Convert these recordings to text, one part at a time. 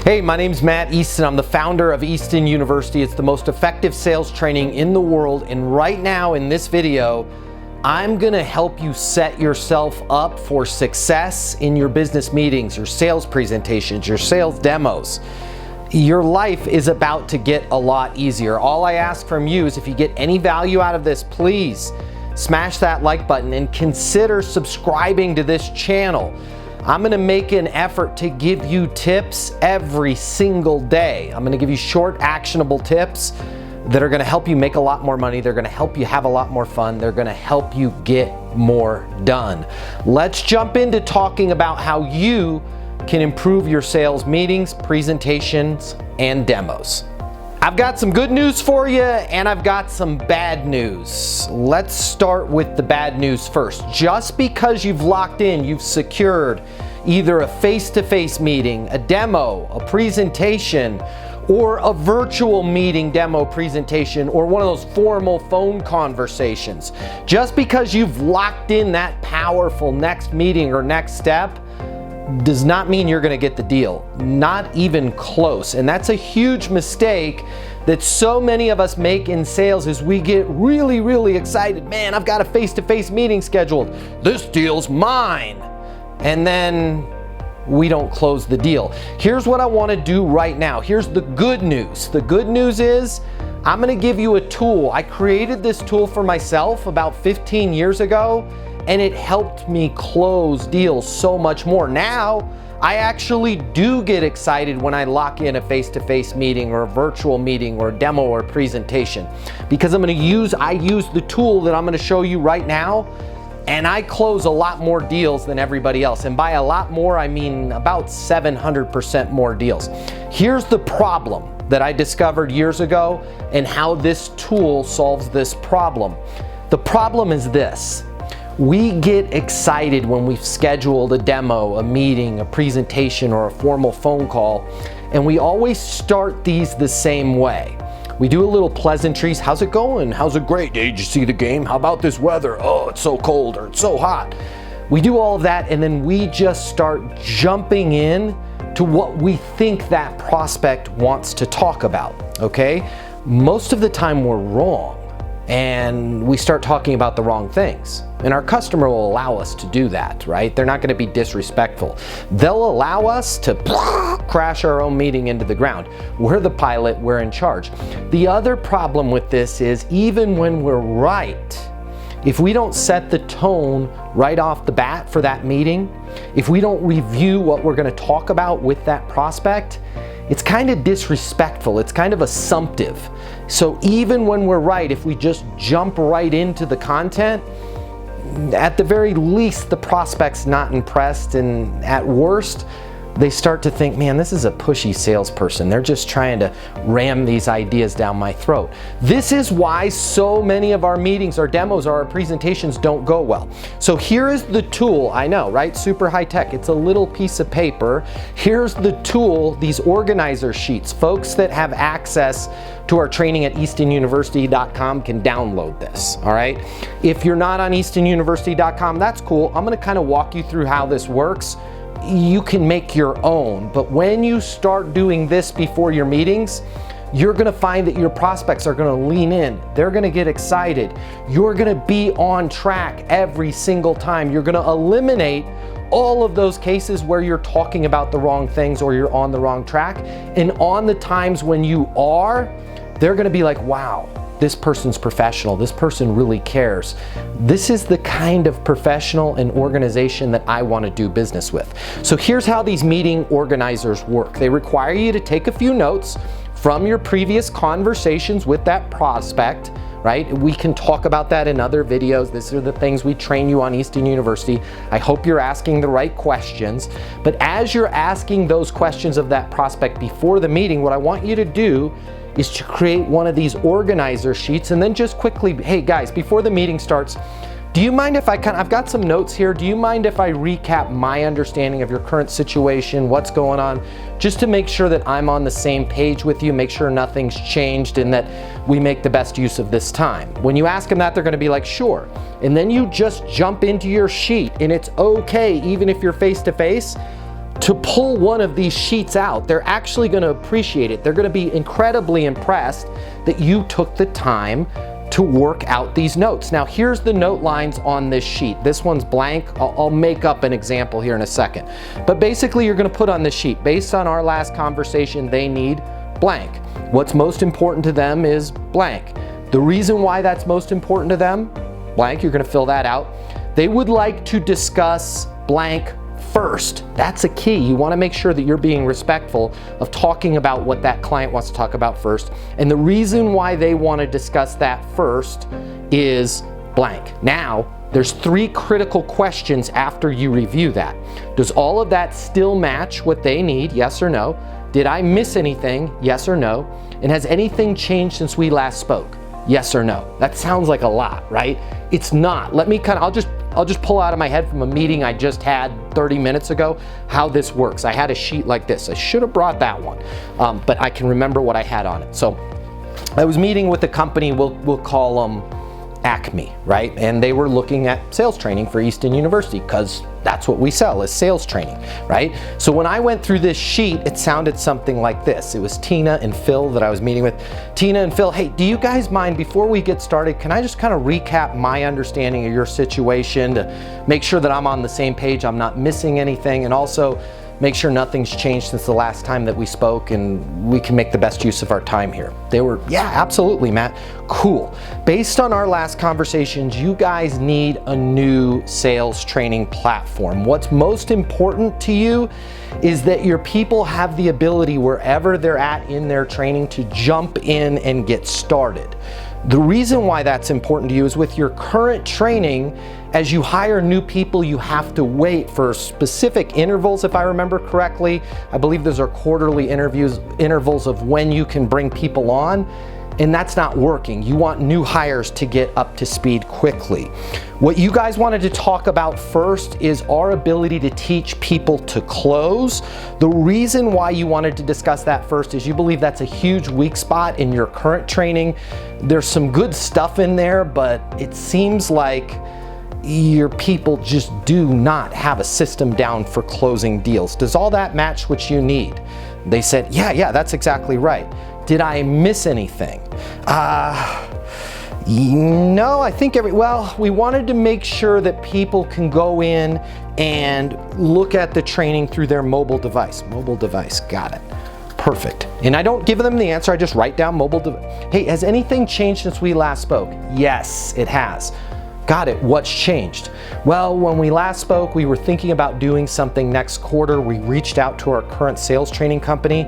Hey, my name's Matt Easton. I'm the founder of Easton University. It's the most effective sales training in the world. And right now in this video, I'm gonna help you set yourself up for success in your business meetings, your sales presentations, your sales demos. Your life is about to get a lot easier. All I ask from you is if you get any value out of this, please smash that like button and consider subscribing to this channel. I'm gonna make an effort to give you tips every single day. I'm gonna give you short, actionable tips that are gonna help you make a lot more money. They're gonna help you have a lot more fun. They're gonna help you get more done. Let's jump into talking about how you can improve your sales meetings, presentations, and demos. I've got some good news for you and I've got some bad news. Let's start with the bad news first. Just because you've locked in, you've secured either a face-to-face meeting, a demo, a presentation, or a virtual meeting, demo, presentation, or one of those formal phone conversations. Just because you've locked in that powerful next meeting or next step does not mean you're gonna get the deal. Not even close. And that's a huge mistake that so many of us make in sales is we get really, really excited. Man, I've got a face-to-face meeting scheduled. This deal's mine. And then we don't close the deal. Here's what I wanna do right now. Here's the good news. The good news is I'm gonna give you a tool. I created this tool for myself about 15 years ago, and it helped me close deals so much more. Now, I actually do get excited when I lock in a face-to-face meeting or a virtual meeting or a demo or a presentation, because I use the tool that I'm gonna show you right now, and I close a lot more deals than everybody else. And by a lot more, I mean about 700% more deals. Here's the problem that I discovered years ago and how this tool solves this problem. The problem is this. We get excited when we've scheduled a demo, a meeting, a presentation, or a formal phone call, and we always start these the same way. We do a little pleasantries. How's it going? How's it great? Did you see the game? How about this weather? Oh, it's so cold or it's so hot. We do all of that, and then we just start jumping in to what we think that prospect wants to talk about, okay? Most of the time we're wrong, and we start talking about the wrong things. And our customer will allow us to do that, right? They're not gonna be disrespectful. They'll allow us to crash our own meeting into the ground. We're the pilot, we're in charge. The other problem with this is even when we're right, if we don't set the tone right off the bat for that meeting, if we don't review what we're gonna talk about with that prospect, it's kind of disrespectful, it's kind of assumptive. So even when we're right, if we just jump right into the content, at the very least, the prospect's not impressed, and at worst, they start to think, man, this is a pushy salesperson. They're just trying to ram these ideas down my throat. This is why so many of our meetings, our demos, our presentations don't go well. So here is the tool. I know, right? Super high tech. It's a little piece of paper. Here's the tool, these organizer sheets. Folks that have access to our training at eastonuniversity.com can download this, all right? If you're not on eastonuniversity.com, that's cool. I'm gonna kind of walk you through how this works. You can make your own, but when you start doing this before your meetings, you're gonna find that your prospects are gonna lean in. They're gonna get excited. You're gonna be on track every single time. You're gonna eliminate all of those cases where you're talking about the wrong things or you're on the wrong track. And on the times when you are, they're gonna be like, wow, this person's professional. This person really cares. This is the kind of professional and organization that I want to do business with. So here's how these meeting organizers work. They require you to take a few notes from your previous conversations with that prospect, right? We can talk about that in other videos. These are the things we train you on Easton University. I hope you're asking the right questions. But as you're asking those questions of that prospect before the meeting, what I want you to do is to create one of these organizer sheets and then just quickly, hey guys, before the meeting starts, do you mind if I've got some notes here, do you mind if I recap my understanding of your current situation, what's going on, just to make sure that I'm on the same page with you, make sure nothing's changed and that we make the best use of this time. When you ask them that, they're gonna be like, sure. And then you just jump into your sheet, and it's okay, even if you're face to face, to pull one of these sheets out. They're actually going to appreciate it. They're going to be incredibly impressed that you took the time to work out these notes. Now, here's the note lines on this sheet. This one's blank. I'll make up an example here in a second. But basically, you're going to put on the sheet, based on our last conversation, they need blank. What's most important to them is blank. The reason why that's most important to them, blank, you're going to fill that out. They would like to discuss blank first. That's a key. You want to make sure that you're being respectful of talking about what that client wants to talk about first. And the reason why they want to discuss that first is blank. Now, there's 3 critical questions after you review that. Does all of that still match what they need? Yes or no? Did I miss anything? Yes or no? And has anything changed since we last spoke? Yes or no? That sounds like a lot, right? It's not. Let me I'll just pull out of my head from a meeting I just had 30 minutes ago how this works. I had a sheet like this. I should have brought that one, but I can remember what I had on it. So I was meeting with a company, we'll call them Acme, right? And they were looking at sales training for Easton University because that's what we sell, is sales training, right? So when I went through this sheet, it sounded something like this. It was Tina and Phil that I was meeting with. Tina and Phil, hey, do you guys mind, before we get started, can I just kind of recap my understanding of your situation to make sure that I'm on the same page, I'm not missing anything, and also make sure nothing's changed since the last time that we spoke and we can make the best use of our time here. They were, yeah, absolutely, Matt. Cool. Based on our last conversations, you guys need a new sales training platform. What's most important to you is that your people have the ability, wherever they're at in their training, to jump in and get started. The reason why that's important to you is with your current training, as you hire new people, you have to wait for specific intervals, if I remember correctly. I believe those are quarterly intervals of when you can bring people on, and that's not working. You want new hires to get up to speed quickly. What you guys wanted to talk about first is our ability to teach people to close. The reason why you wanted to discuss that first is you believe that's a huge weak spot in your current training. There's some good stuff in there, but it seems like your people just do not have a system down for closing deals. Does all that match what you need? They said, yeah, that's exactly right. Did I miss anything? No, I think we wanted to make sure that people can go in and look at the training through their mobile device. Mobile device, got it. Perfect. And I don't give them the answer, I just write down mobile device. Hey, has anything changed since we last spoke? Yes, it has. Got it. What's changed? Well, when we last spoke, we were thinking about doing something next quarter. We reached out to our current sales training company,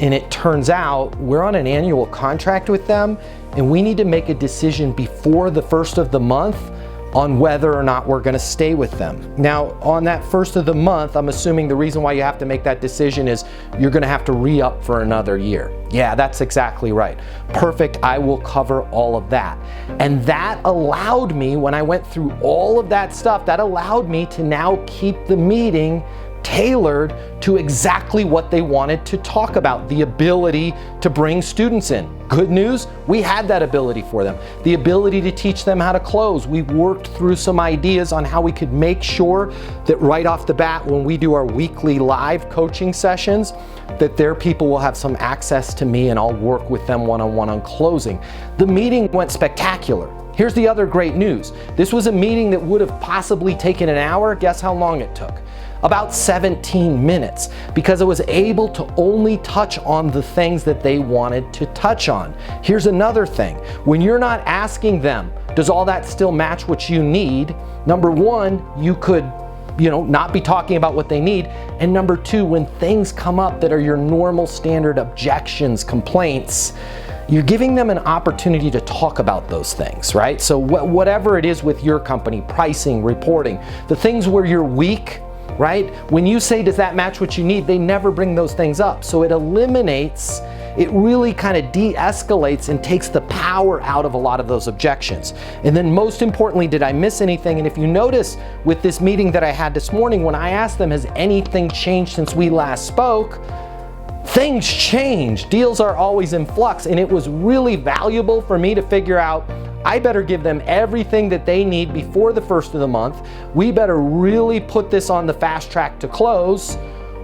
and it turns out we're on an annual contract with them, and we need to make a decision before the first of the month on whether or not we're going to stay with them. Now, on that first of the month, I'm assuming the reason why you have to make that decision is you're going to have to re-up for another year. Yeah, that's exactly right. Perfect. I will cover all of that. And that allowed me, when I went through all of that stuff, that allowed me to now keep the meeting tailored to exactly what they wanted to talk about, the ability to bring students in. Good news, we had that ability for them. The ability to teach them how to close. We worked through some ideas on how we could make sure that right off the bat, when we do our weekly live coaching sessions, that their people will have some access to me and I'll work with them one-on-one on closing. The meeting went spectacular. Here's the other great news. This was a meeting that would have possibly taken an hour. Guess how long it took? About 17 minutes, because I was able to only touch on the things that they wanted to touch on. Here's another thing. When you're not asking them, does all that still match what you need? Number one, you could not be talking about what they need. And number two, when things come up that are your normal standard objections, complaints, you're giving them an opportunity to talk about those things, right? So whatever it is with your company, pricing, reporting, the things where you're weak, right? When you say, does that match what you need? They never bring those things up. So it eliminates, it really kind of de-escalates and takes the power out of a lot of those objections. And then most importantly, did I miss anything? And if you notice with this meeting that I had this morning, when I asked them, has anything changed since we last spoke? Things change. Deals are always in flux. And it was really valuable for me to figure out, I better give them everything that they need before the first of the month. We better really put this on the fast track to close,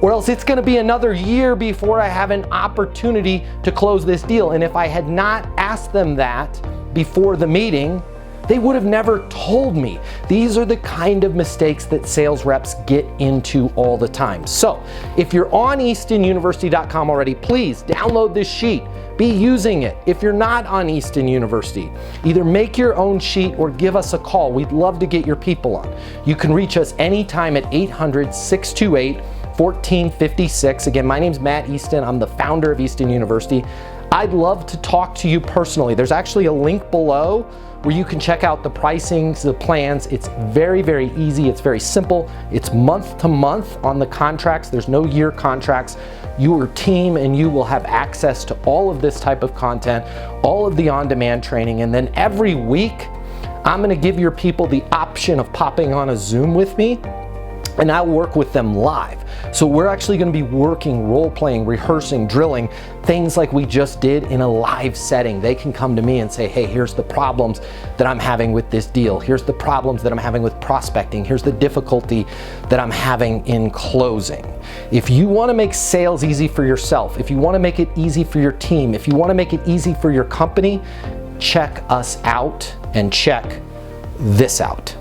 or else it's gonna be another year before I have an opportunity to close this deal. And if I had not asked them that before the meeting, they would have never told me. These are the kind of mistakes that sales reps get into all the time. So if you're on eastonuniversity.com already, please download this sheet. Be using it. If you're not on Easton University, either make your own sheet or give us a call. We'd love to get your people on. You can reach us anytime at 800-628-1456. Again, my name's Matt Easton. I'm the founder of Easton University. I'd love to talk to you personally. There's actually a link below where you can check out the pricings, the plans. It's very, very easy. It's very simple. It's month to month on the contracts. There's no year contracts. Your team and you will have access to all of this type of content, all of the on-demand training. And then every week, I'm gonna give your people the option of popping on a Zoom with me, and I'll work with them live. So we're actually gonna be working, role-playing, rehearsing, drilling, things like we just did in a live setting. They can come to me and say, hey, here's the problems that I'm having with this deal. Here's the problems that I'm having with prospecting. Here's the difficulty that I'm having in closing. If you wanna make sales easy for yourself, if you wanna make it easy for your team, if you wanna make it easy for your company, check us out and check this out.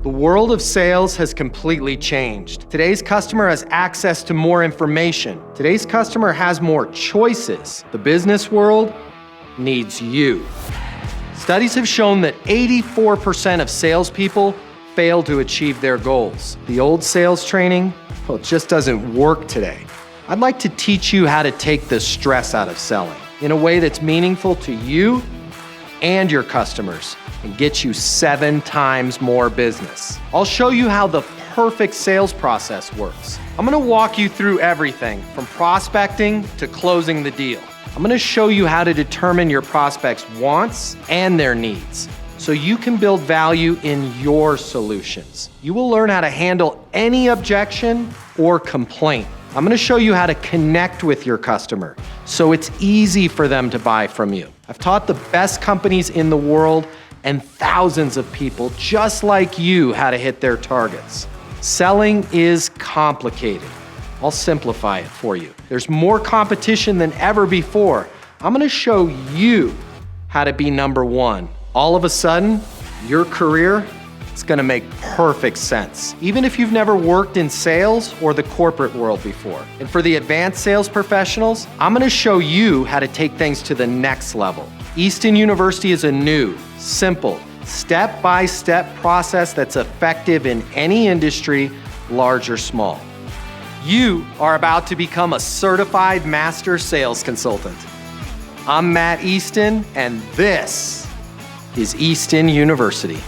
The world of sales has completely changed. Today's customer has access to more information. Today's customer has more choices. The business world needs you. Studies have shown that 84% of salespeople fail to achieve their goals. The old sales training, well, it just doesn't work today. I'd like to teach you how to take the stress out of selling in a way that's meaningful to you and your customers, and get you 7 times more business. I'll show you how the perfect sales process works. I'm gonna walk you through everything from prospecting to closing the deal. I'm gonna show you how to determine your prospects' wants and their needs so you can build value in your solutions. You will learn how to handle any objection or complaint. I'm gonna show you how to connect with your customer so it's easy for them to buy from you. I've taught the best companies in the world and thousands of people just like you how to hit their targets. Selling is complicated. I'll simplify it for you. There's more competition than ever before. I'm gonna show you how to be number one. All of a sudden, your career, it's gonna make perfect sense, even if you've never worked in sales or the corporate world before. And for the advanced sales professionals, I'm gonna show you how to take things to the next level. Easton University is a new, simple, step-by-step process that's effective in any industry, large or small. You are about to become a certified master sales consultant. I'm Matt Easton, and this is Easton University.